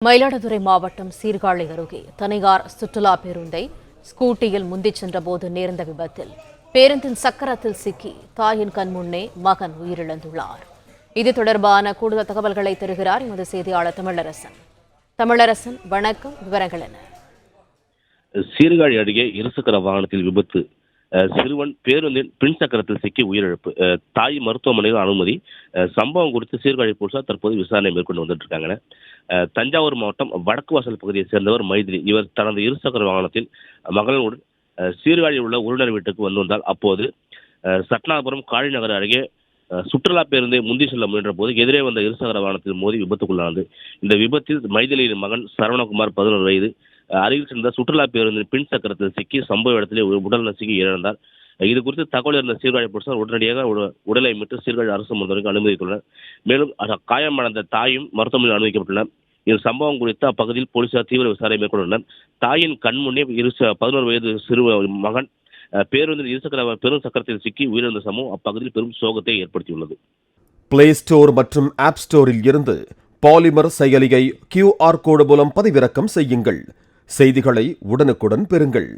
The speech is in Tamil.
மயிலாடுதுறை மாவட்டம் சீர்காழி அருகே தனியார் சுற்றுலா பேருந்தை ஸ்கூட்டியில் முந்திச் சென்றபோது நேர்ந்த விபத்தில் பேருந்தின் சக்கரத்தில் சிக்கி தாயின் கண்முன்னே மகன் உயிரிழந்துள்ளார். இது தொடர்பான கூடுதல் தகவல்களை தருகிறார் எமது செய்தியாளர் தமிழரசன். தமிழரசன், வணக்கம். விவரங்கள் என்ன? சீர்காழி அருகே இருசக்கர வாகனத்தில் விபத்து. சிறுவன் பேருந்தின் பின் சக்கரத்தில் சிக்கி உயிரிழப்பு. தாய் மருத்துவமனையில் அனுமதி. சம்பவம் குறித்து சீர்காழி போலீசார் தற்போது விசாரணை மேற்கொண்டு வந்துட்டு இருக்காங்க. தஞ்சாவூர் மாவட்டம் வடக்கு வாசல் பகுதியை சேர்ந்தவர் மைதிலி. இவர் தனது இருசக்கர வாகனத்தில் மகளுடன் சீர்காழியில் உள்ள உறவினர் வீட்டுக்கு வந்தால் அப்போது சட்னாபுரம் காளிநகர் அருகே சுற்றுலா பேருந்தை முந்தி செல்ல முயன்ற போது எதிரே வந்த இருசக்கர வாகனத்தில் மோதி விபத்துக்குள்ளானது. இந்த விபத்தில் மைதிலியின் மகன் சரவணகுமார் 11 வயது அருகில் சென்ற சுற்றுலா பேருந்தின் பின் சக்கரத்தில் சிக்கி சம்பவ இடத்திலே உடல் நசுக்கி இழந்தார். இது குறித்து தகவல் இருந்த சீர்காழி போலீசார் உடனடியாக உடலை மீட்டு சீர்காழி அரசு மருத்துவமனைக்கு அனுமதித்துள்ளனர். மேலும் காயமடைந்த தாயும் மருத்துவமனையில் அனுமதிக்கப்பட்டுள்ளனர். இந்த சம்பவம் குறித்து அப்பகுதியில் போலீசார் தீவிர விசாரணை மேற்கொண்டுள்ளனர். தாயின் கண்முன்னே 11 வயது சிறு மகன் பேருந்தில் பெரும் சக்கரத்தில் சிக்கி உயிரிழந்த சம்பவம் அப்பகுதியில் பெரும் சோகத்தை ஏற்படுத்தியுள்ளது. பிளே ஸ்டோர் மற்றும் ஆப் ஸ்டோரில் இருந்து பாலிமர் செயலியை QR கோடு மூலம் பதிவிறக்கம் செய்யுங்கள். செய்திகளை உடனுக்குடன் பெறுங்கள்.